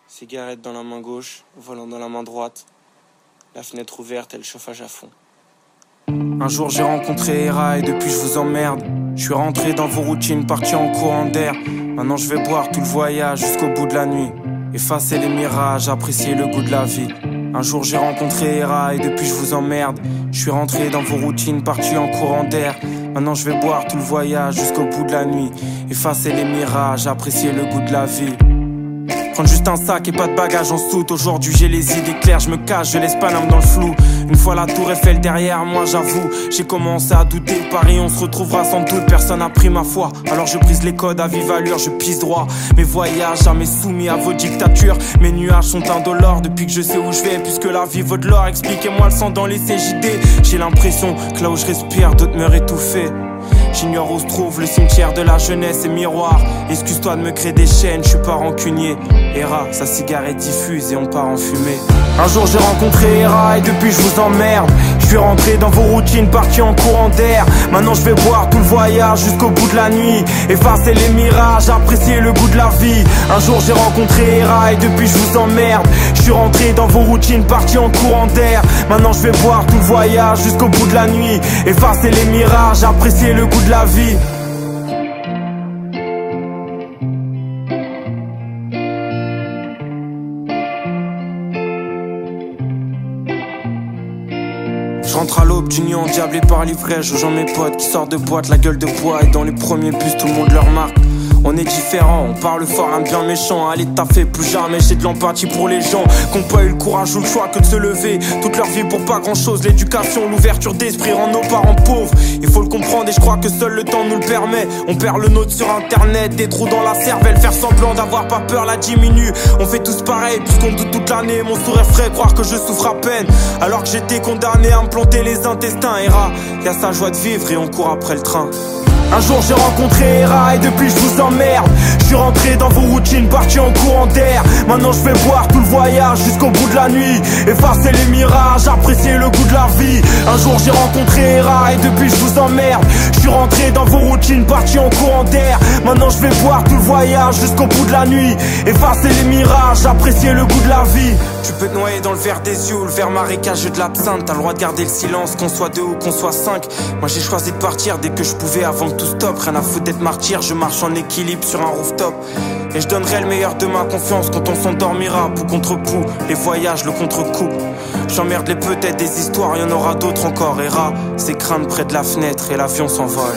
Cigarette dans la main gauche, volant dans la main droite. La fenêtre ouverte et le chauffage à fond. Un jour j'ai rencontré Hera et depuis je vous emmerde. Je suis rentré dans vos routines, parti en courant d'air. Maintenant je vais boire tout le voyage jusqu'au bout de la nuit. Effacer les mirages, apprécier le goût de la vie. Un jour j'ai rencontré Hera et depuis je vous emmerde. Je suis rentré dans vos routines, parti en courant d'air. Maintenant je vais boire tout le voyage jusqu'au bout de la nuit. Effacer les mirages, apprécier le goût de la vie. Prendre juste un sac et pas de bagages en soute. Aujourd'hui j'ai les idées claires, je me cache, je laisse pas l'âme dans le flou. Une fois la tour Eiffel derrière moi, j'avoue, j'ai commencé à douter. Paris on se retrouvera sans doute, personne n'a pris ma foi. Alors je brise les codes à vive allure, je pisse droit. Mes voyages jamais soumis à vos dictatures. Mes nuages sont indolores depuis que je sais où je vais. Puisque la vie vaut de l'or, expliquez-moi le sang dans les CJD. J'ai l'impression que là où je respire, d'autres meurent étouffés. J'ignore où se trouve le cimetière de la jeunesse et miroir. Excuse-toi de me créer des chaînes, je suis pas rancunier. Hera, sa cigarette diffuse et on part en fumée. Un jour j'ai rencontré Hera et depuis je vous emmerde. Je suis rentré dans vos routines, parti en courant d'air. Maintenant je vais boire tout le voyage jusqu'au bout de la nuit. Effacer les mirages, apprécier le goût de la vie. Un jour j'ai rencontré Hera et depuis je vous emmerde. Je suis rentré dans vos routines, parti en courant d'air. Maintenant je vais boire tout le voyage jusqu'au bout de la nuit. Effacer les mirages, apprécier le goût de la vie. Je rentre à l'aube du nuit endiablé par l'ivresse. Je rejoins mes potes qui sortent de boîte, la gueule de bois. Et dans les premiers bus tout le monde leur marque. On est différents, on parle fort, un bien méchant. Allez taffer plus jamais, j'ai de l'empathie pour les gens qui n'ont pas eu le courage ou le choix que de se lever toute leur vie pour pas grand chose. L'éducation, l'ouverture d'esprit rend nos parents pauvres. Il faut le comprendre et je crois que seul le temps nous le permet. On perd le nôtre sur internet, des trous dans la cervelle. Faire semblant d'avoir pas peur la diminue. On fait tous pareil puisqu'on doute toute l'année. Mon sourire ferait croire que je souffre à peine alors que j'étais condamné à me planter les intestins. Hera, y'a sa joie de vivre et on court après le train. Un jour j'ai rencontré Hera et depuis je vous emmerde. Je suis rentré dans vos routines, parti en courant d'air. Maintenant je vais boire tout le voyage jusqu'au bout de la nuit. Effacer les mirages, apprécier le goût de la vie. Un jour j'ai rencontré Hera et depuis je vous emmerde. Je suis rentré dans vos routines, parti en courant d'air. Maintenant je vais boire tout le voyage jusqu'au bout de la nuit. Effacer les mirages, apprécier le goût de la vie. Tu peux te noyer dans le verre des yeux ou le verre marécageux de l'absinthe. T'as le droit de garder le silence, qu'on soit deux ou qu'on soit cinq. Moi j'ai choisi de partir dès que je pouvais avant que tout stop. Rien à foutre d'être martyr, je marche en équilibre sur un rooftop. Et je donnerai le meilleur de ma confiance quand on s'endormira. Pou contre pou, les voyages, le contre-coup. J'emmerde les peut-être des histoires, y'en aura d'autres encore. Hera, ses craintes près de la fenêtre et l'avion s'envole.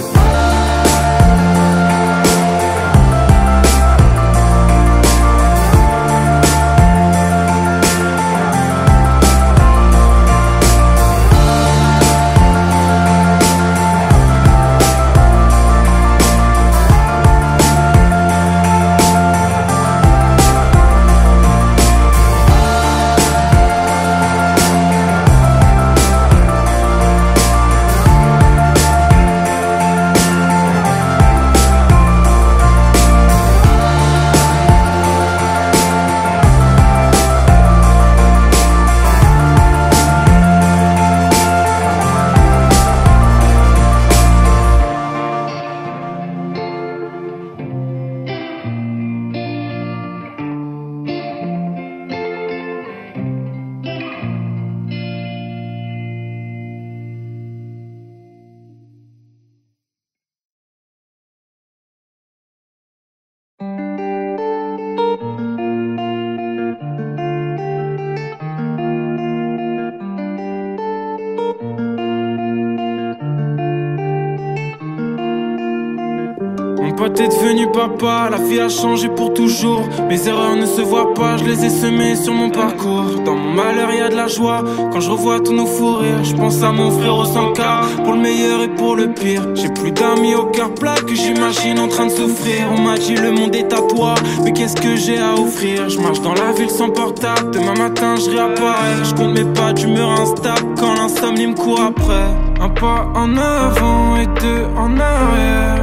Mon pote est devenu papa, la vie a changé pour toujours. Mes erreurs ne se voient pas, je les ai semées sur mon parcours. Dans mon malheur y'a de la joie, quand je revois tous nos fous rires. Je pense à mon frère au 100K, pour le meilleur et pour le pire. J'ai plus d'amis au cœur plat que j'imagine en train de souffrir. On m'a dit le monde est à toi, mais qu'est-ce que j'ai à offrir? Je marche dans la ville sans portable, demain matin je réapparais. Je compte mes pas d'humeur instable, quand l'insomnie me court après. Un pas en avant et deux en arrière.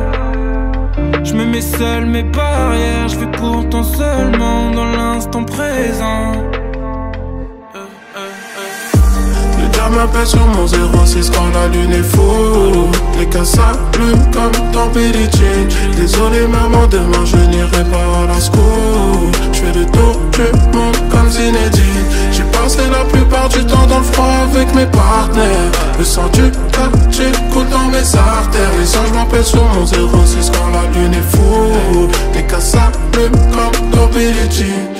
Je me mets seul mes barrières, je vis pourtant seulement dans l'instant présent. Le diable m'appelle sur mon 06 quand la lune est fou. Les cas s'allument comme dans Billie Jean. Désolé maman, demain je n'irai pas à la school. Je fais le tour du monde comme Zinedine. J'ai passé la plupart du temps dans le froid avec mes partenaires. Le sang du quartier coule dans mes artères. Les anges m'appellent sur mon 06 quand la lune est fou. Les cas s'allument comme dans Billie Jean.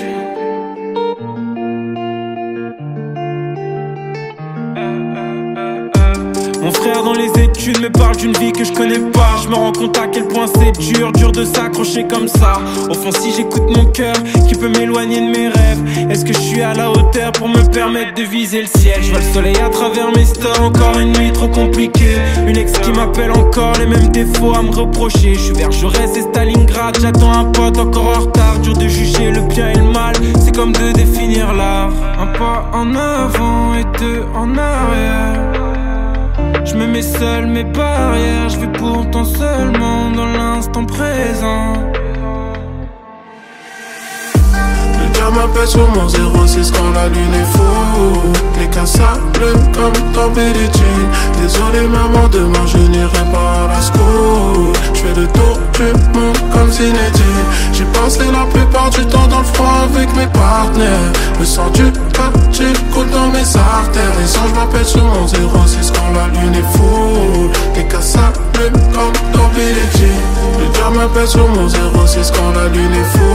Mon frère dans les études me parle d'une vie que je connais pas. Je me rends compte à quel point c'est dur de s'accrocher comme ça. Au fond si j'écoute mon cœur qui peut m'éloigner de mes rêves, est-ce que je suis à la hauteur pour me permettre de viser le ciel? Je vois le soleil à travers mes stores, encore une nuit trop compliquée. Une ex qui m'appelle encore, les mêmes défauts à me reprocher. Je suis vers Jaurès et Stalingrad, j'attends un pote encore en retard. Dur de juger le bien et le mal, c'est comme de définir l'art. Un pas en avant et deux en arrière. Je me mets seul mes barrières, je vis pourtant seulement dans l'instant présent. Le diable m'appelle sur mon 06 quand la lune est fou. Les cas s'allument comme dans Billie Jean. Désolé maman, demain je n'irai pas à la school. Je fais le tour du monde comme Zinedine. J'ai passé la plupart du temps dans le froid avec mes partenaires. Le sang du quartier coule dans mes artères. Les anges m'appellent sur mon 06 quand la lune est fou. Les cas s'allument comme dans Billie Jean. Le diable m'appelle sur mon 06 quand la lune est fou.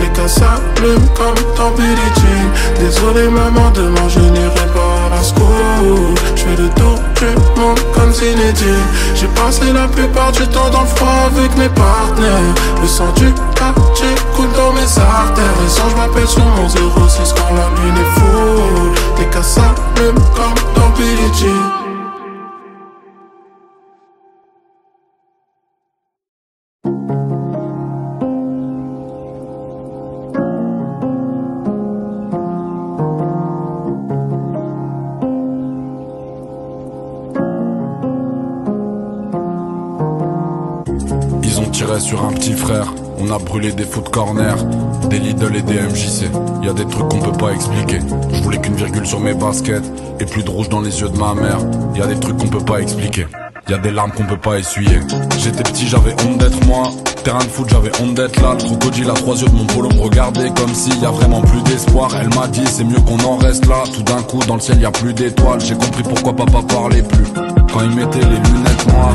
Les cas s'allument comme dans Billie Jean. Désolé maman, demain je n'irai pas à la school. Je fais le tour du monde comme Zinedine. J'ai passé la plupart du temps dans le froid avec mes partenaires. Le sang du quartier coule dans mes artères. Les anges m'appellent sur mon 06 quand la lune est fou. Les cas s'allument comme dans Billie Jean. Sur un petit frère, on a brûlé des foot corner, des Lidl et des MJC. Y'a des trucs qu'on peut pas expliquer. Je voulais qu'une virgule sur mes baskets et plus de rouge dans les yeux de ma mère. Y'a des trucs qu'on peut pas expliquer. Y'a des larmes qu'on peut pas essuyer. J'étais petit, j'avais honte d'être moi. Terrain de foot, j'avais honte d'être là. Le crocodile à 3 yeux de mon polo me regardait comme s'il y a vraiment plus d'espoir. Elle m'a dit c'est mieux qu'on en reste là. Tout d'un coup dans le ciel y a plus d'étoiles. J'ai compris pourquoi papa parlait plus quand il mettait les lunettes noires.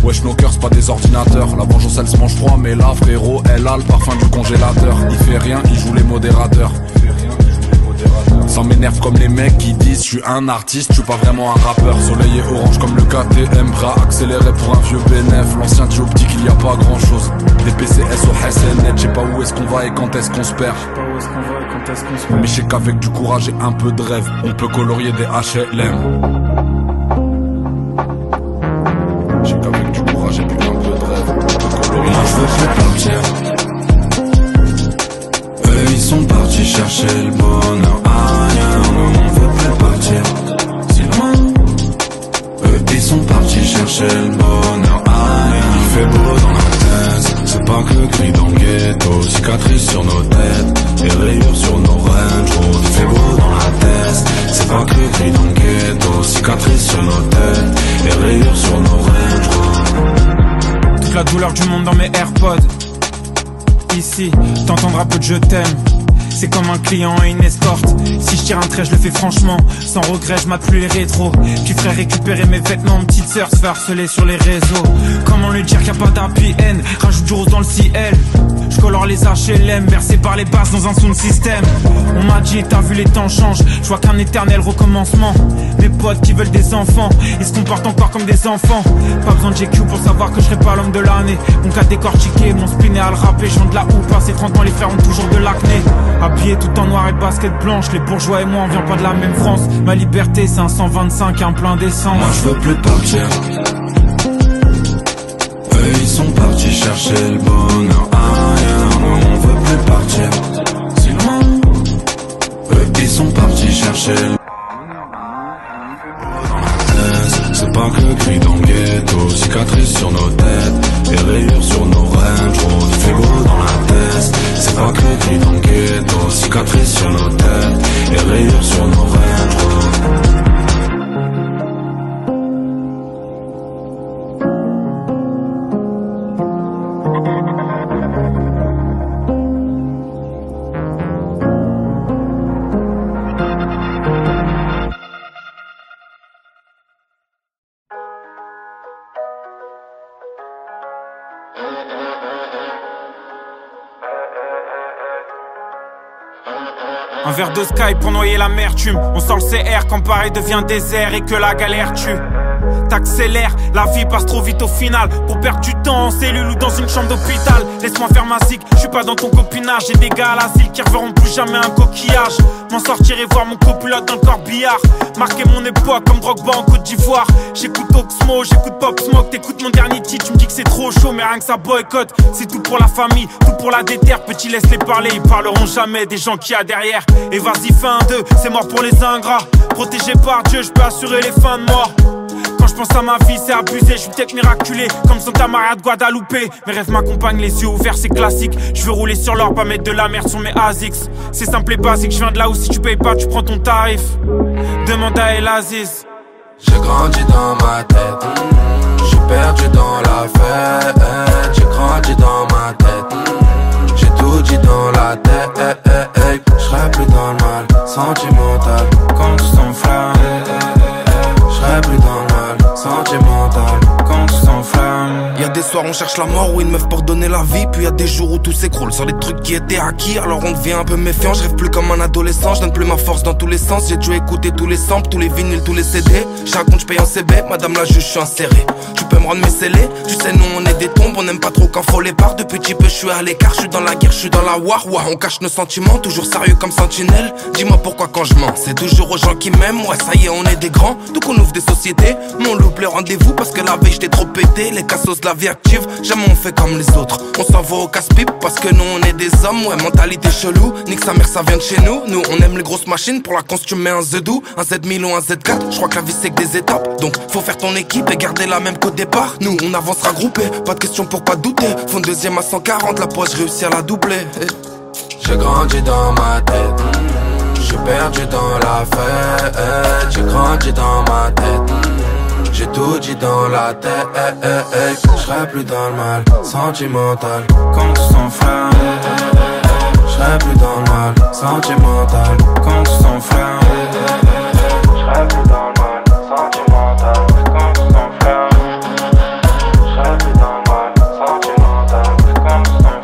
Wesh nos cœurs c'est pas des ordinateurs. La vengeance elle se mange froid mais là frérot elle a le parfum du congélateur. Il fait rien, il joue les modérateurs. Ça m'énerve comme les mecs qui disent je suis un artiste, je suis pas vraiment un rappeur. Soleil est orange comme le KTM, bras accéléré pour un vieux bénéf. L'ancien dit optique il y a pas grand chose. Des PCS au SNet, je sais pas où est-ce qu'on va et quand est-ce qu'on se perd. Mais je sais qu'avec du courage et un peu de rêve, on peut colorier des HLM. Je sais qu'avec du courage et puis un peu de rêve, on peut colorier. Moi je veux plus partir. Eux ils sont partis chercher le bonheur ailleurs. Nous on veut plus partir si loin. Eux ils sont partis chercher le bonheur ailleurs. Il fait beau dans la tête, c'est pas que le cri dans le ghetto. Cicatrices sur nos têtes et rayures sur nos range roads. Il fait beau dans la tête, c'est pas que le cri dans le ghetto. Cicatrices sur nos têtes et rayures sur nos range roads. Toute la douleur du monde dans mes AirPods. Ici, t'entendras peu de je t'aime. C'est comme un client et une escorte. Si je tire un trait je le fais franchement. Sans regret je mate plus les rétros. Tu ferais récupérer mes vêtements. Petite sœur se fait harceler sur les réseaux. Comment lui dire qu'il n'y a pas d'happy end? Rajoute du rose dans le ciel. Je colore les HLM versés par les basses dans un sound system. On m'a dit t'as vu les temps changent. Je vois qu'un éternel recommencement. Mes potes qui veulent des enfants, ils se comportent encore comme des enfants. Pas besoin de GQ pour savoir que je serai pas l'homme de l'année. Mon cas décortiqué, mon spin est à le rapper. J'en de la houppe, passé 30 ans les frères ont toujours de l'acné. Habillé tout en noir et basket blanche. Les bourgeois et moi on vient pas de la même France. Ma liberté c'est un 125 et un plein d'essence. Moi je veux plus partir. Eux ils sont partis chercher le bonheur ailleurs. Nous on veut plus partir si loin. Eux ils sont partis chercher le c'est pas que le cri dans le ghetto. Cicatrices sur nos têtes et rayures sur nos range roads. Il fait beau dans la tête, c'est pas que le cri dans le ghetto. Cicatrices sur nos têtes et rayures sur nos range roads. Un verre de Sky pour noyer l'amertume. On sent le CR quand Paris devient désert et que la galère tue. T'accélères, la vie passe trop vite au final. Pour perdre du temps en cellule ou dans une chambre d'hôpital. Laisse-moi faire ma zig, je suis pas dans ton copinage. J'ai des gars à l'asile qui reverront plus jamais un coquillage. M'en sortir et voir mon copilote dans le corbillard. Marquer mon époque comme Drogba en Côte d'Ivoire. J'écoute Oxmo, j'écoute Pop Smoke. T'écoutes mon dernier titre, tu me dis que c'est trop chaud. Mais rien que ça boycotte, c'est tout pour la famille, tout pour la déterre. Petit laisse-les parler, ils parleront jamais des gens qu'il y a derrière. Et vas-y fais un 2, c'est mort pour les ingrats. Protégé par Dieu, je peux assurer les fins de mort. Quand je pense à ma vie, c'est abusé, je suis peut-être miraculé comme Santa Maria de Guadalupe. Mes rêves m'accompagnent, les yeux ouverts, c'est classique. Je veux rouler sur l'or, pas mettre de la merde sur mes ASICS. C'est simple et basique, je viens de là où si tu payes pas, tu prends ton tarif. Demande à El Aziz. J'ai grandi dans ma tête, j'ai perdu dans la fête. J'ai grandi dans ma tête, j'ai tout dit dans la tête. J'serai plus dans le mal sentimental Quand tu s'enflammes, j'serai plus dans le mal sentimental quand tu s'enflammes. Y'a des soirs on cherche la mort ou une meuf pour donner la vie. Puis y'a des jours où tout s'écroule sur les trucs qui étaient acquis. Alors on devient un peu méfiant, je rêve plus comme un adolescent. Je donne plus ma force dans tous les sens. J'ai dû écouter tous les samples, tous les vinyles, tous les CD. Chaque compte je paye en CB, madame la juge je suis inséré. Tu peux me rendre mes scellés, tu sais nous on est des tombes. On aime pas trop quand faut les barres. Depuis petit peu je suis à l'écart, je suis dans la guerre, je suis dans la war. On cache nos sentiments, toujours sérieux comme sentinelle. Dis-moi pourquoi quand je mens, c'est toujours aux gens qui m'aiment. Ouais ça y est on est des grands, donc on ouvre des sociétés. Mais on loupe les rendez-vous parce que la veille j'étais trop pété. Les cassos de la vie active, jamais on fait comme les autres. On s'envoie au casse-pipe parce que nous on est des hommes. Ouais mentalité chelou, nique sa mère ça vient de chez nous. Nous on aime les grosses machines, pour la cons tu mets un Z2, un Z1000 ou un Z4. Je crois que la vie c'est que des étapes, donc faut faire ton équipe et garder la même qu'au départ. Nous on avancera groupé, pas de question pour pas douter. Fond deuxième à 140, la poche réussi à la doubler. J'ai grandi dans ma tête, j'ai perdu dans la fête. J'ai grandi dans ma tête, j'ai tout dit dans la tête. J'serai plus dans le mal sentimental Quand tu s'enflammes, j'serai plus dans le mal sentimental quand tu s'enflammes. j'serai plus dans le mal sentimental Quand tu s'enflammes, j'serai plus dans le mal sentimental quand tu s'enflammes.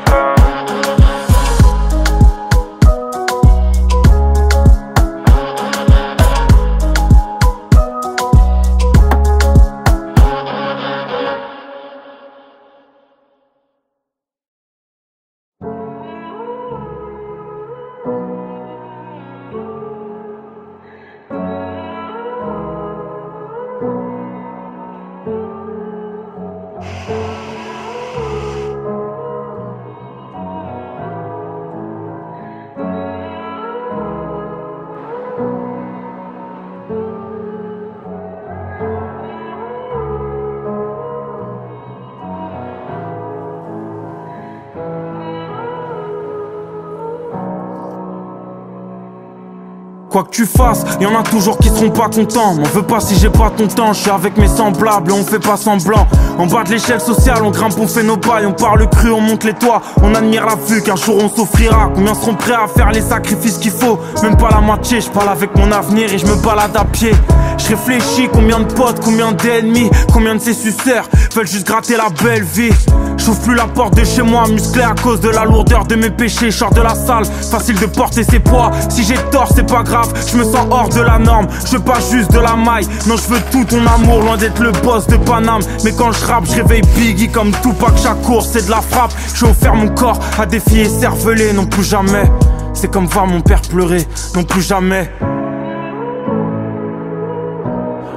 Quoi que tu fasses, y'en a toujours qui seront pas contents. M'en veux pas si j'ai pas ton temps, je suis avec mes semblables et on fait pas semblant. En bas de l'échelle sociale, on grimpe, on fait nos pailles, on parle cru, on monte les toits, on admire la vue qu'un jour on s'offrira. Combien seront prêts à faire les sacrifices qu'il faut? Même pas la moitié, je parle avec mon avenir et je me balade à pied. Je réfléchis, combien de potes, combien d'ennemis, combien de ces suceurs veulent juste gratter la belle vie. J'ouvre plus la porte de chez moi, musclé à cause de la lourdeur de mes péchés. Je sors de la salle, facile de porter ses poids. Si j'ai tort, c'est pas grave, je me sens hors de la norme. Je veux pas juste de la maille, non je veux tout ton amour. Loin d'être le boss de Paname, mais quand je rappe, je réveille Biggie comme Tupac Shakur. C'est de la frappe, j'ai offert mon corps à des filles écervelées. Non plus jamais, c'est comme voir mon père pleurer. Non plus jamais.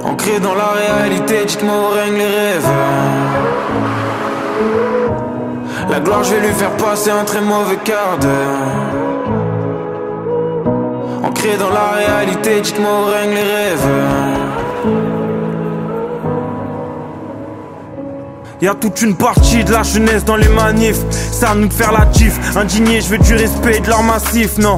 Ancré dans la réalité, dites-moi où règnent les rêves. La gloire, je vais lui faire passer un très mauvais quart d'heure. Ancré dans la réalité, dites-moi où règnent les rêves. Y'a toute une partie de la jeunesse dans les manifs. C'est à nous de faire la tif. Indigné, je veux du respect et de leur massif, non.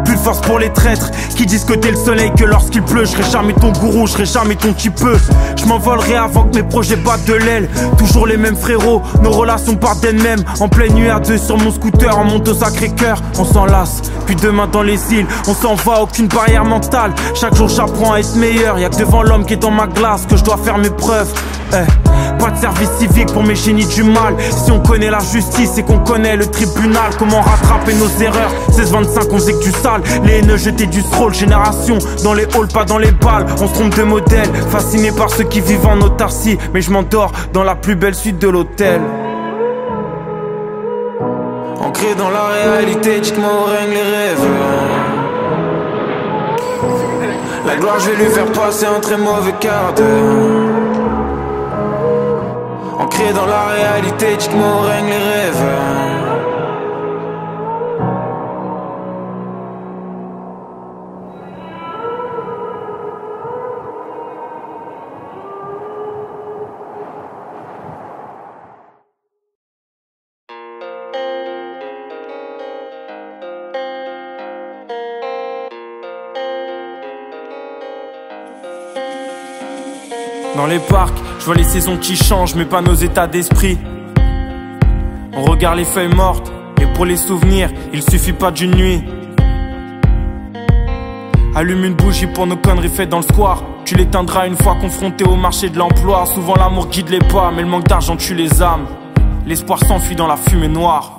Plus de force pour les traîtres qui disent que t'es le soleil, que lorsqu'il pleut, je serai jamais ton gourou, je serai jamais ton petit peu. Je m'envolerai avant que mes projets battent de l'aile. Toujours les mêmes frérots, nos relations partent d'elles-mêmes. En pleine nuit à deux sur mon scooter, on monte au Sacré-Cœur. On s'enlace, puis demain dans les îles, on s'en va, aucune barrière mentale. Chaque jour j'apprends à être meilleur, y'a que devant l'homme qui est dans ma glace que je dois faire mes preuves. Pas de service civique pour mes génies du mal. Si on connaît la justice et qu'on connaît le tribunal, comment rattraper nos erreurs? 16-25 on faisait que du sale. Les haineux jetaient du stroll. Génération dans les halls, pas dans les balles. On se trompe de modèle, fasciné par ceux qui vivent en autarcie. Mais je m'endors dans la plus belle suite de l'hôtel. Ancré dans la réalité, dites-moi où règnent les rêves. La gloire, je vais lui faire passer un très mauvais quart d'heure. Ancré dans la réalité, dites-moi où règnent les rêves. Dans les parcs, je vois les saisons qui changent, mais pas nos états d'esprit. On regarde les feuilles mortes, et pour les souvenirs, il suffit pas d'une nuit. Allume une bougie pour nos conneries faites dans le square. Tu l'éteindras une fois confronté au marché de l'emploi. Souvent l'amour guide les pas, mais le manque d'argent tue les âmes. L'espoir s'enfuit dans la fumée noire.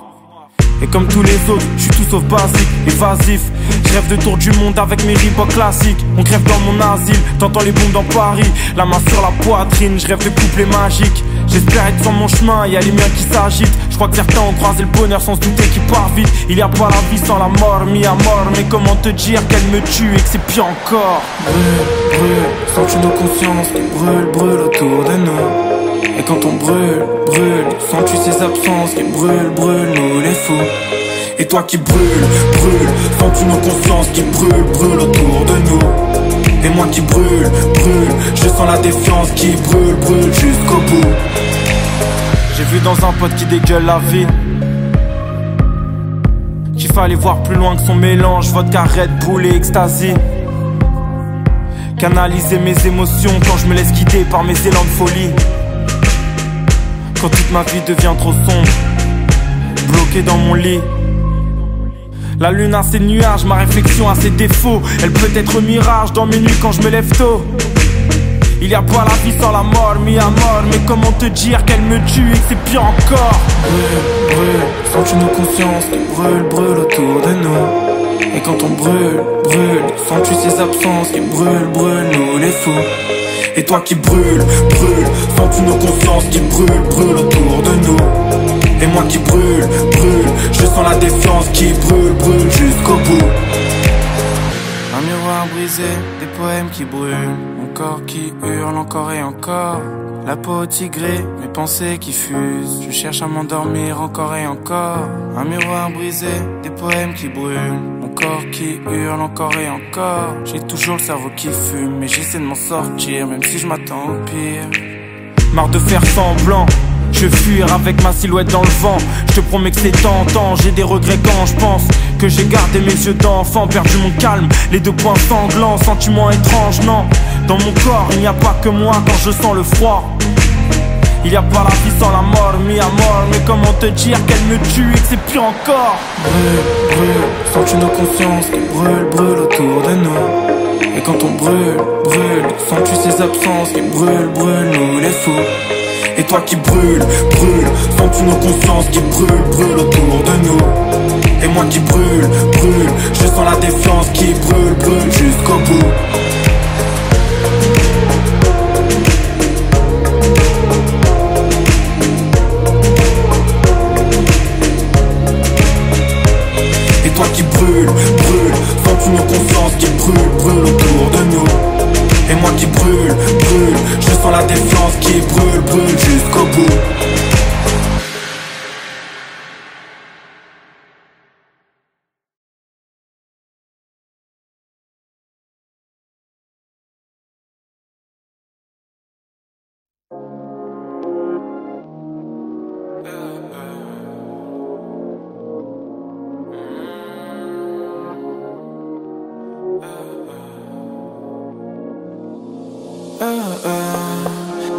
Et comme tous les autres, je suis tout sauf basique, évasif. Je rêve de tour du monde avec mes Reebok classiques. On crève dans mon asile, t'entends les bombes dans Paris. La main sur la poitrine, je rêve de couplets magiques. J'espère être sur mon chemin, y'a les miens qui s'agitent. Je crois que certains ont croisé le bonheur sans se douter qu'il part vite. Il y a pas la vie sans la mort, mis à mort. Mais comment te dire qu'elle me tue et que c'est pire encore? Brûle, brûle, sens-tu nos consciences qui brûlent, brûlent autour de nous? Et quand on brûle, brûle, sens-tu ces absences qui brûlent, brûlent nous les fous? Et toi qui brûles, brûle, sens-tu nos consciences qui brûlent, brûlent autour de nous? Et moi qui brûle, brûle, je sens la défiance qui brûle, brûle jusqu'au bout. J'ai vu dans un pote qui dégueule la vie qu'il fallait voir plus loin que son mélange, vodka, Red Bull et ecstasy. Canaliser mes émotions quand je me laisse guider par mes élans de folie. Quand toute ma vie devient trop sombre, bloqué dans mon lit. La lune a ses nuages, ma réflexion a ses défauts. Elle peut être mirage dans mes nuits quand je me lève tôt. Il y a pas la vie sans la mort, mis à mort. Mais comment te dire qu'elle me tue et que c'est pire encore? Brûle, brûle, sens-tu nos consciences qui brûlent, brûlent autour de nous? Et quand on brûle, brûle, sens-tu ces absences qui brûlent, brûlent nous les fous? Et toi qui brûle, brûle, sens-tu nos consciences qui brûlent, brûlent autour de nous? Et moi qui brûle, brûle, je sens la défiance qui brûle, brûle jusqu'au bout. Un miroir brisé, des poèmes qui brûlent, mon corps qui hurle encore et encore. La peau tigrée, mes pensées qui fusent, je cherche à m'endormir encore et encore. Un miroir brisé, des poèmes qui brûlent, mon corps qui hurle encore et encore. J'ai toujours le cerveau qui fume, mais j'essaie de m'en sortir, même si je m'attends au pire. Marre de faire semblant, je vais fuir avec ma silhouette dans le vent. Je te promets que c'est tentant, j'ai des regrets quand je pense que j'ai gardé mes yeux d'enfant, perdu mon calme, les deux poings sanglants, sentiments étranges, non. Dans mon corps, il n'y a pas que moi quand je sens le froid. Il n'y a pas la vie sans la mort, mis à mort. Mais comment te dire qu'elle me tue et que c'est pire encore? Brûle, brûle, sens-tu nos consciences qui brûlent, brûlent autour de nous? Et quand on brûle, brûle, sens-tu ces absences qui brûlent, brûlent nous les fous? Et toi qui brûle, brûle, sens-tu nos consciences qui brûlent, brûlent autour de nous? Et moi qui brûle, brûle, je sens la défiance qui brûle, brûle jusqu'au bout. Et toi qui brûle, brûle, sens-tu nos consciences qui brûlent, brûlent autour de nous? Et moi qui brûle, brûle, je sens la défiance qui brûle, brûle jusqu'au bout.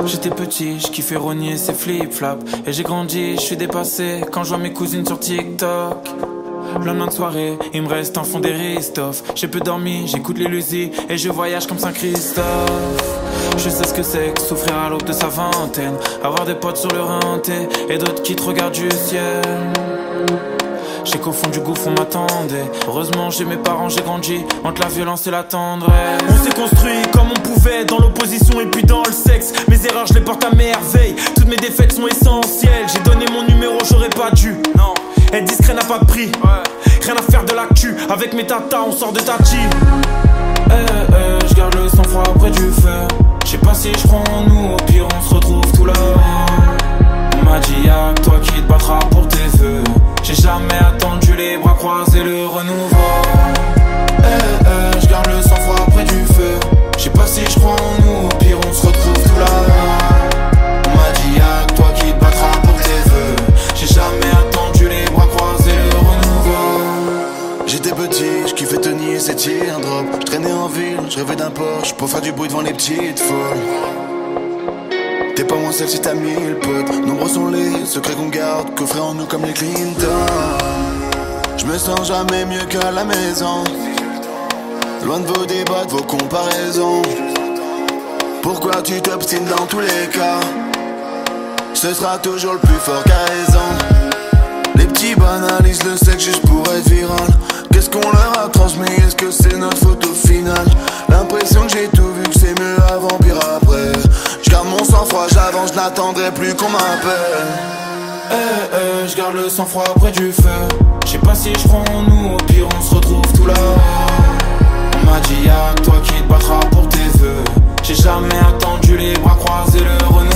J'étais petit, je kiffais rogner ces flip-flops. Et j'ai grandi, je suis dépassé quand je vois mes cousines sur TikTok. Lendemain de soirée, il me reste un fond des Ristoff. J'ai peu dormi, j'écoute les Lucy et je voyage comme Saint-Christophe. Je sais ce que c'est que souffrir à l'aube de sa vingtaine, avoir des potes sur le rinté et d'autres qui te regardent du ciel. J'ai qu'au fond du gouffre on m'attendait. Heureusement j'ai mes parents, j'ai grandi entre la violence et la tendresse. On s'est construit comme on pouvait, dans l'opposition et puis dans le sexe. Mes erreurs je les porte à merveille, toutes mes défaites sont essentielles. J'ai donné mon numéro, j'aurais pas dû. Non, être discret n'a pas de prix. Rien à faire de l'actu, avec mes tatas on sort de Tati. Je garde le sang-froid près du feu. Je sais pas si je prends nous, au pire on se retrouve tout là. On m'a dit y'a que toi qui te battras pour tes vœux. J'ai jamais attendu les bras croisés le renouveau. Je garde le sang-froid près du feu. Je sais pas si je crois en nous, au pire on se retrouve tout là. On m'a dit y'a que toi qui te battras pour tes vœux. J'ai jamais attendu les bras croisés le renouveau. J'étais petit, je kiffais tenir ces teardrops. Je traînais en ville, je rêvais d'un Porsche pour faire du bruit devant les petites folles. T'es pas moins seul si t'as 1000 potes. Nombreux sont les secrets qu'on garde, coffrés en nous comme les Clinton. Je me sens jamais mieux qu'à la maison, loin de vos débats, de vos comparaisons. Pourquoi tu t'obstines dans tous les cas? Ce sera toujours le plus fort qu'à raison. Les petits banalisent le sexe juste pour être viral. Qu'est-ce qu'on leur a transmis? Est-ce que c'est notre faute au final? L'impression que j'ai tout vu, que c'est mieux avant, pire après. Je garde mon sang-froid, j'avance, je n'attendrai plus qu'on m'appelle. Je garde le sang-froid près du feu. Je sais pas si je prends en nous, au pire on se retrouve tout là. On m'a dit y'a que toi qui te battras pour tes vœux. J'ai jamais attendu les bras croisés le renouveau.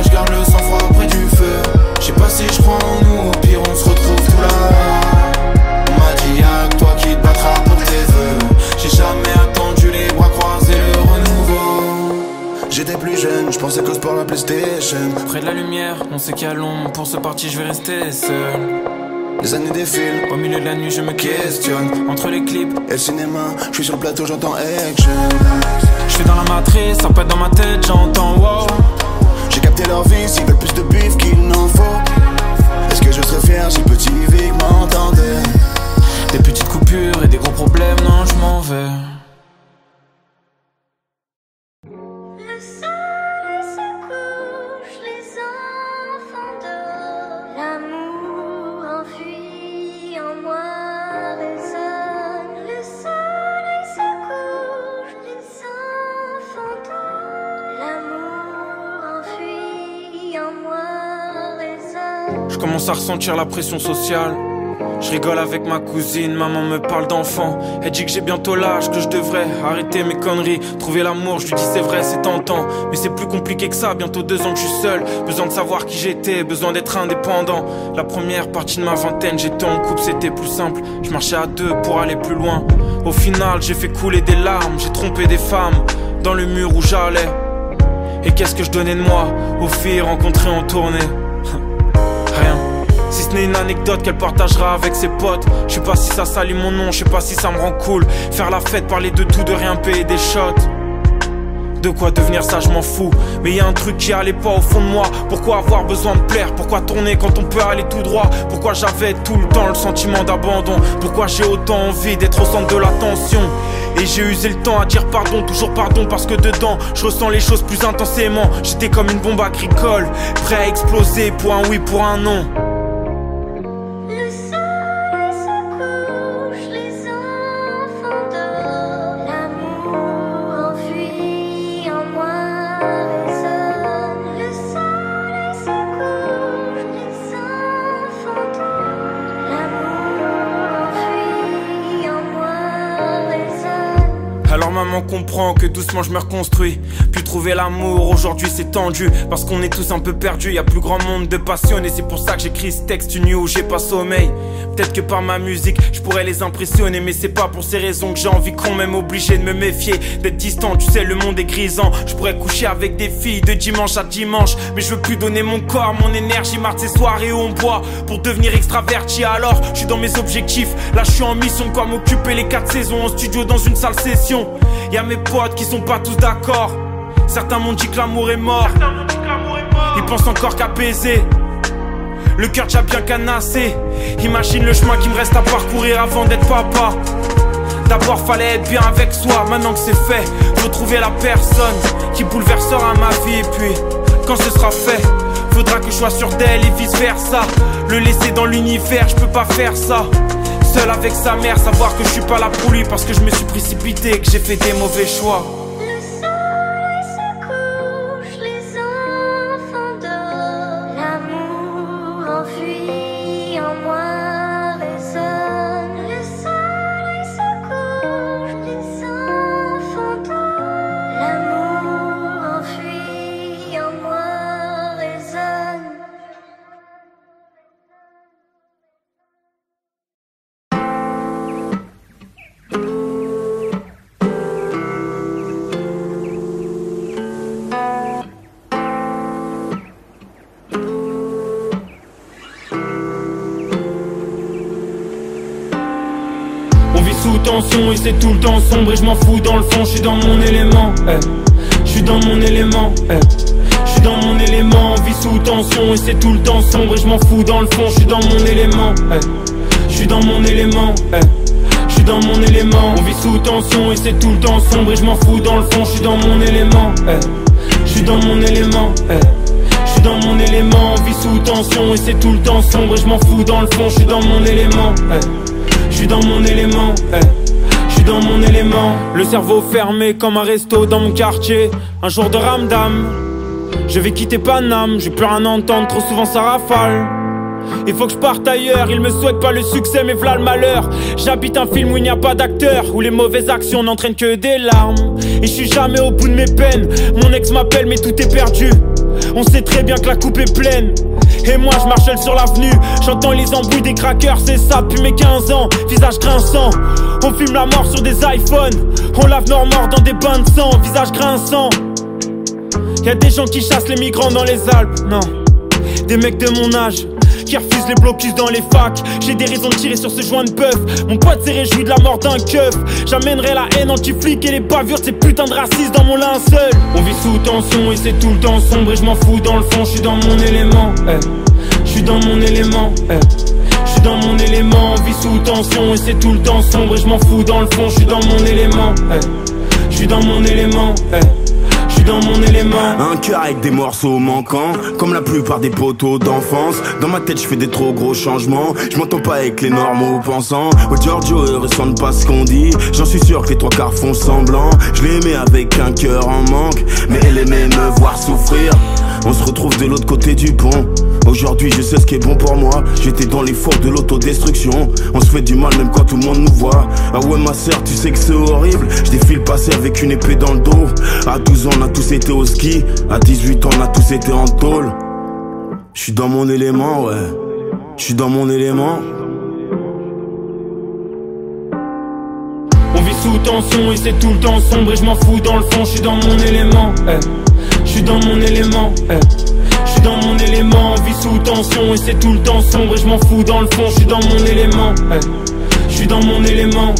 Je garde le sang-froid près du feu. Je sais pas si je prends en nous, au pire on se retrouve tout là. On m'a dit y'a que toi qui te battras pour tes vœux. J'ai jamais attendu les bras croisés le renouveau. J'étais plus jeune, je pensais qu'au sport la PlayStation. Près de la lumière, on sait qu'il y a l'ombre. Pour ce parti je vais rester seul. Les années défilent, au milieu de la nuit je me questionne. Entre les clips et le cinéma, je suis sur le plateau, j'entends action. Je suis dans la matrice, ça pète dans ma tête, j'entends wow. J'ai capté leur vie, s'ils veulent plus de bif qu'il n'en faut. Est-ce que je serais fier si petit Vic m'entendait? Des petites coupures et des gros problèmes, non je m'en vais. Le soleil se couche, les enfants dorment. L'amour enfui en moi résonne. Le soleil se couche, les enfants dorment. L'amour enfui en moi résonne. Je commence à ressentir la pression sociale. Je rigole avec ma cousine, maman me parle d'enfant. Elle dit que j'ai bientôt l'âge, que je devrais arrêter mes conneries. Trouver l'amour, je lui dis c'est vrai, c'est tentant. Mais c'est plus compliqué que ça, bientôt 2 ans que je suis seul. Besoin de savoir qui j'étais, besoin d'être indépendant. La première partie de ma vingtaine, j'étais en couple, c'était plus simple. Je marchais à 2 pour aller plus loin. Au final, j'ai fait couler des larmes, j'ai trompé des femmes dans le mur où j'allais. Et qu'est-ce que je donnais de moi aux filles rencontrées en tournée? Rien. Si ce n'est une anecdote qu'elle partagera avec ses potes. Je sais pas si ça salit mon nom, je sais pas si ça me rend cool. Faire la fête, parler de tout, de rien, payer des shots. De quoi devenir ça, je m'en fous. Mais y a un truc qui allait pas au fond de moi. Pourquoi avoir besoin de plaire? Pourquoi tourner quand on peut aller tout droit? Pourquoi j'avais tout le temps le sentiment d'abandon? Pourquoi j'ai autant envie d'être au centre de l'attention? Et j'ai usé le temps à dire pardon, toujours pardon, parce que dedans je ressens les choses plus intensément. J'étais comme une bombe agricole, prêt à exploser pour un oui, pour un non. Le soleil se couche, les enfants dorment. L'amour enfui en moi résonne. Le soleil se couche, les enfants dorment. L'amour enfui en moi résonne. Alors maman comprend que doucement je me reconstruis. Puis trouver l'amour aujourd'hui c'est tendu, parce qu'on est tous un peu perdus. Y'a plus grand monde de passionnés, c'est pour ça que j'écris ce texte une nuit où j'ai pas sommeil. Peut-être que par ma musique je pourrais les impressionner, mais c'est pas pour ces raisons que j'ai envie qu'on m'aime. Obligé de me méfier, d'être distant, tu sais le monde est grisant. Je pourrais coucher avec des filles de dimanche à dimanche, mais je veux plus donner mon corps, mon énergie, marre de ces soirées où on boit pour devenir extraverti. Alors je suis dans mes objectifs, là je suis en mission de quoi m'occuper les 4 saisons en studio dans une salle session. Y'a mes potes qui sont pas tous d'accord. Certains m'ont dit que l'amour est mort, ils pensent encore qu'à baiser. le cœur déjà bien canassé. Imagine le chemin qui me reste à parcourir avant d'être papa. D'abord fallait être bien avec soi, maintenant que c'est fait, faut trouver la personne qui bouleversera ma vie. Et puis, quand ce sera fait, faudra que je sois sûr d'elle et vice versa. Le laisser dans l'univers, je peux pas faire ça. Seul avec sa mère, savoir que je suis pas là pour lui parce que je me suis précipité et que j'ai fait des mauvais choix. Le soleil se couche, les enfants dorment. L'amour enfui en moi résonne. Le soleil se couche, les enfants dorment. L'amour enfui en moi résonne. On vit sous tension et c'est tout le temps sombre et je m'en fous dans le fond, je suis dans mon élément, je suis dans mon élément, je suis dans mon élément. On vit sous tension et c'est tout le temps sombre et je m'en fous dans le fond, je suis dans mon élément, je suis dans mon élément, je suis dans mon élément. On vit sous tension et c'est tout le temps sombre et je m'en fous dans le fond, je suis dans mon élément, je suis dans mon élément, je suis dans mon élément. On vit sous tension et c'est tout le temps sombre et je m'en fous dans le fond, je suis dans mon élément, je suis dans mon élément, je suis dans mon élément. Le cerveau fermé comme un resto dans mon quartier. Un jour de ramdam, je vais quitter Paname. J'ai plus rien à entendre, trop souvent ça rafale. Il faut que je parte ailleurs, il me souhaite pas le succès mais v'là le malheur. J'habite un film où il n'y a pas d'acteur, où les mauvaises actions n'entraînent que des larmes. Et je suis jamais au bout de mes peines. Mon ex m'appelle mais tout est perdu. On sait très bien que la coupe est pleine. Et moi je marche seul sur l'avenue, j'entends les embrouilles des crackers, c'est ça depuis mes 15 ans, visage grinçant. On filme la mort sur des iPhones, on lave nos morts dans des bains de sang, visage grinçant. Y'a des gens qui chassent les migrants dans les Alpes, non. Des mecs de mon âge qui refusent les blocus dans les facs. J'ai des raisons de tirer sur ce joint de bœuf. Mon pote s'est réjoui de la mort d'un keuf. J'amènerai la haine anti-flic et les bavures de ces putains de racistes dans mon linceul. On vit sous tension et c'est tout le temps sombre et je m'en fous dans le fond, je suis dans mon élément, je suis dans mon élément, je suis dans mon élément. On vit sous tension et c'est tout le temps sombre et je m'en fous dans le fond, je suis dans mon élément, je suis dans mon élément, je suis dans mon élément. Un cœur avec des morceaux manquants, comme la plupart des poteaux d'enfance. Dans ma tête je fais des trop gros changements. Je m'entends pas avec les normaux pensants. Oh Giorgio, ils ressentent pas ce qu'on dit. J'en suis sûr que les trois quarts font semblant. Je l'aimais avec un cœur en manque, mais elle aimait me voir souffrir. On se retrouve de l'autre côté du pont. Aujourd'hui je sais ce qui est bon pour moi. J'étais dans les fours de l'autodestruction. On se fait du mal même quand tout le monde nous voit. Ah ouais ma sœur, tu sais que c'est horrible. Je défile passer avec une épée dans le dos. À 12 ans on a tous été au ski. À 18 ans on a tous été en tôle. Je suis dans mon élément, ouais. Je suis dans mon élément. On vit sous tension et c'est tout le temps sombre et je m'en fous dans le fond, je suis dans mon élément, je suis dans mon élément, je suis dans mon élément. On vit sous tension et c'est tout le temps sombre et je m'en fous dans le fond, je suis dans mon élément, je suis dans mon élément,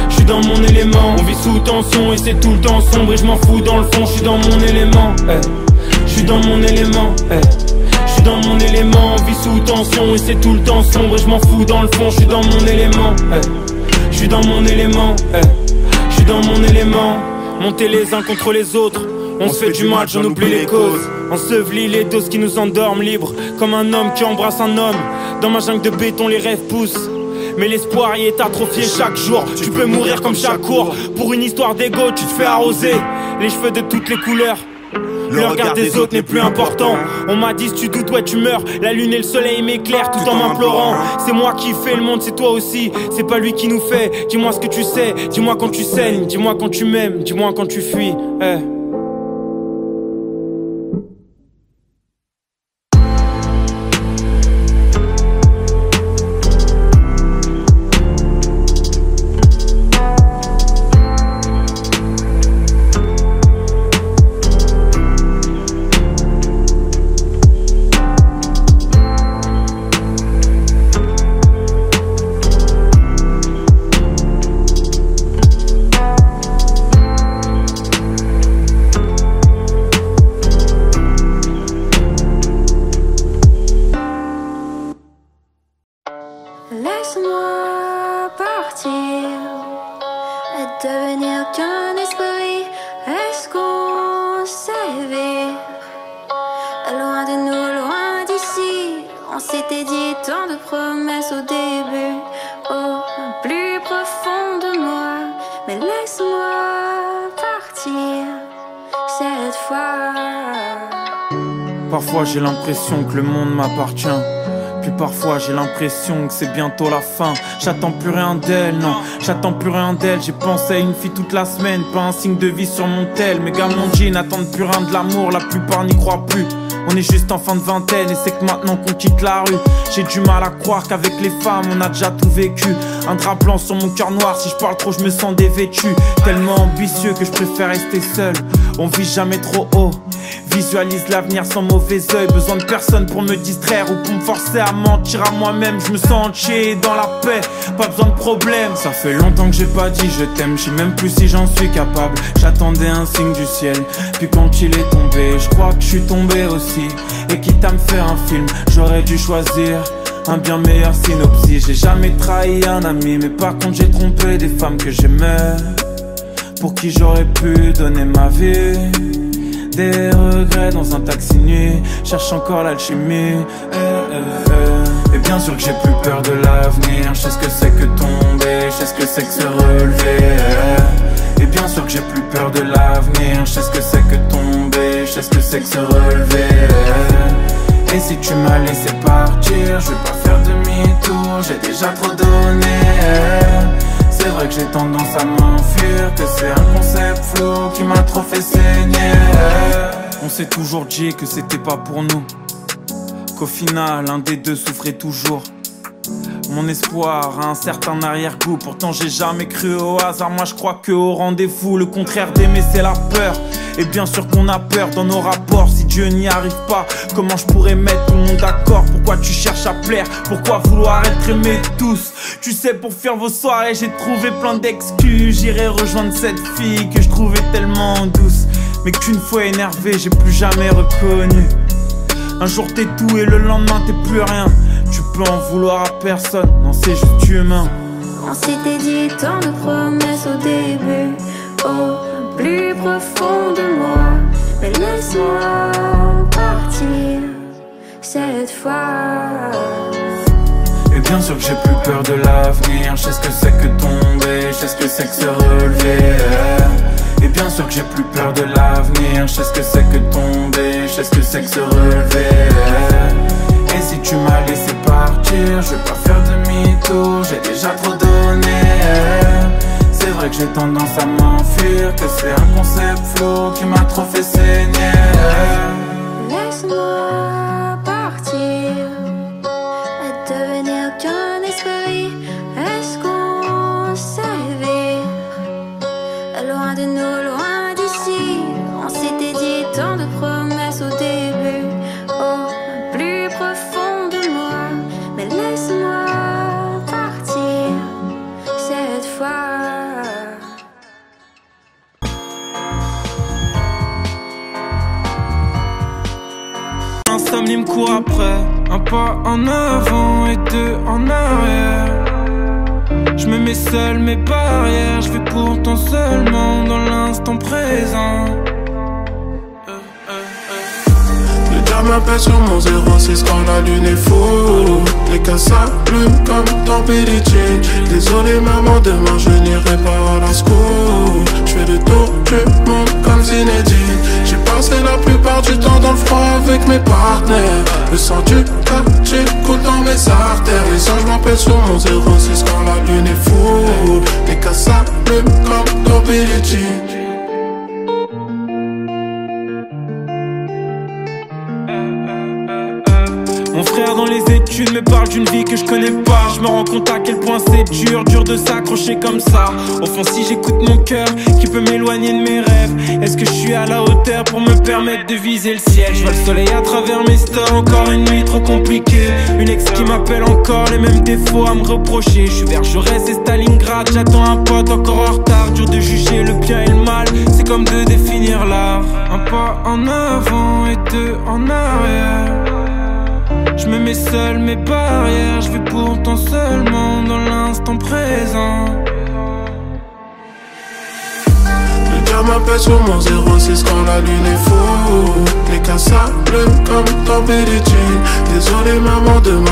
je suis dans mon élément. On vit sous tension et c'est tout le temps sombre et je m'en fous dans le fond, je suis dans mon élément, je suis dans mon élément, je suis dans mon élément. On vit sous tension et c'est tout le temps sombre et je m'en fous dans le fond, je suis dans mon élément, je suis dans mon élément, je suis dans mon élément. Monter les uns contre les autres, on se fait du mal, j'en oublie les causes. Ensevelis les doses qui nous endorment, libres comme un homme qui embrasse un homme. Dans ma jungle de béton les rêves poussent, mais l'espoir y est atrophié chaque jour. Tu peux mourir comme chaque cours. Pour une histoire d'ego tu te fais arroser. Les cheveux de toutes les couleurs, le regard des autres n'est plus important. On m'a dit si tu doutes ouais tu meurs. La lune et le soleil m'éclairent tout en m'implorant. C'est moi qui fais le monde, c'est toi aussi. C'est pas lui qui nous fait. Dis-moi ce que tu sais, dis-moi quand tu saignes, dis-moi quand tu m'aimes, dis-moi quand tu fuis, laisse-moi partir et devenir qu'un esprit. Est-ce qu'on s'éveille? Loin de nous, loin d'ici. On s'était dit tant de promesses au début, au plus profond de moi. Mais laisse-moi partir cette fois. Parfois j'ai l'impression que le monde m'appartient, puis parfois j'ai l'impression que c'est bientôt la fin. J'attends plus rien d'elle, non, j'attends plus rien d'elle. J'ai pensé à une fille toute la semaine, pas un signe de vie sur mon tel. Mes gars m'ont dit n'attendent plus rien de l'amour, la plupart n'y croient plus. On est juste en fin de vingtaine et c'est que maintenant qu'on quitte la rue. J'ai du mal à croire qu'avec les femmes on a déjà tout vécu. Un drap blanc sur mon cœur noir, si je parle trop je me sens dévêtu. Tellement ambitieux que je préfère rester seul. On vise jamais trop haut, visualise l'avenir sans mauvais oeil. Besoin de personne pour me distraire ou pour me forcer à mentir à moi-même. Je me sens entier dans la paix, pas besoin de problème. Ça fait longtemps que j'ai pas dit je t'aime, je sais même plus si j'en suis capable. J'attendais un signe du ciel, puis quand il est tombé, je crois que je suis tombé aussi. Et quitte à me faire un film, j'aurais dû choisir un bien meilleur synopsis. J'ai jamais trahi un ami, mais par contre j'ai trompé des femmes que j'aimais, pour qui j'aurais pu donner ma vie. Des regrets dans un taxi nuit, cherche encore l'alchimie. Et bien sûr que j'ai plus peur de l'avenir. Je sais ce que c'est que tomber, je sais ce que c'est que se relever. Et bien sûr que j'ai plus peur de l'avenir. Je sais ce que c'est que tomber, je sais ce que c'est que se relever. Et si tu m'as laissé partir, je vais pas faire demi-tour, j'ai déjà trop donné. C'est vrai que j'ai tendance à m'enfuir, que c'est un concept flou qui m'a trop fait saigner. On s'est toujours dit que c'était pas pour nous, qu'au final un des deux souffrait toujours. Mon espoir a un certain arrière-goût, pourtant j'ai jamais cru au hasard. Moi je crois que au rendez-vous, le contraire d'aimer c'est la peur. Et bien sûr qu'on a peur dans nos rapports. Si Dieu n'y arrive pas, comment je pourrais mettre tout le monde d'accord? Pourquoi tu cherches à plaire? Pourquoi vouloir être aimé de tous? Tu sais, pour faire vos soirées j'ai trouvé plein d'excuses. J'irai rejoindre cette fille que je trouvais tellement douce, mais qu'une fois énervé j'ai plus jamais reconnu. Un jour t'es tout et le lendemain t'es plus rien. Tu peux en vouloir à personne, non c'est juste humain. On s'était dit tant de promesses au début, au plus profond de moi. Mais laisse-moi partir cette fois. Et bien sûr que j'ai plus peur de l'avenir. Je sais ce que c'est que tomber, je sais ce que c'est que se relever. Et bien sûr que j'ai plus peur de l'avenir. Je sais ce que c'est que tomber, je sais ce que c'est que se relever. Et si tu m'as laissé partir, je vais pas faire demi-tour, j'ai déjà trop donné. C'est vrai que j'ai tendance à m'enfuir, que c'est un concept flou qui m'a trop fait saigner. Laisse-moi partir et devenir qu'un esprit. Est-ce qu'on s'éveille? Loin de nous, loin d'ici. On s'était dit tant de promesses au début, au plus profond de moi. Mais laisse-moi partir cette fois. Un samedi me court après, un pas en avant et deux en arrière. Je me mets seul mes barrières, je vais pourtant seulement dans l'instant présent. Le gars m'appelle sur mon 06 quand la lune est full. Les cas s'allument comme dans Billie Jean. Désolé maman, demain je n'irai pas à la school. Je fais le tour du monde comme Zinedine. J'ai passé la plupart du temps dans le froid avec mes partenaires. Le sang du quartier coule dans mes artères. Les anges m'appellent sur mon 06 quand la lune est full. Les cas s'allument comme dans Billie Jean. Mon frère dans les études me parle d'une vie que je connais pas. Je me rends compte à quel point c'est dur de s'accrocher comme ça. Au fond si j'écoute mon cœur qui peut m'éloigner de mes rêves, est-ce que je suis à la hauteur pour me permettre de viser le ciel? Je vois le soleil à travers mes stores, encore une nuit trop compliquée. Une ex qui m'appelle encore, les mêmes défauts à me reprocher. Je suis vers Jaurès et Stalingrad, j'attends un pote encore en retard. Dur de juger le bien et le mal, c'est comme de définir l'art. Un pas en avant et deux en arrière. Je me mets seul mes barrières, je vis pourtant seulement dans l'instant présent. Le cœur m'appelle sur mon 06 quand la lune est fou. Les cas bleus comme dans Billie Jean. Désolé maman de ma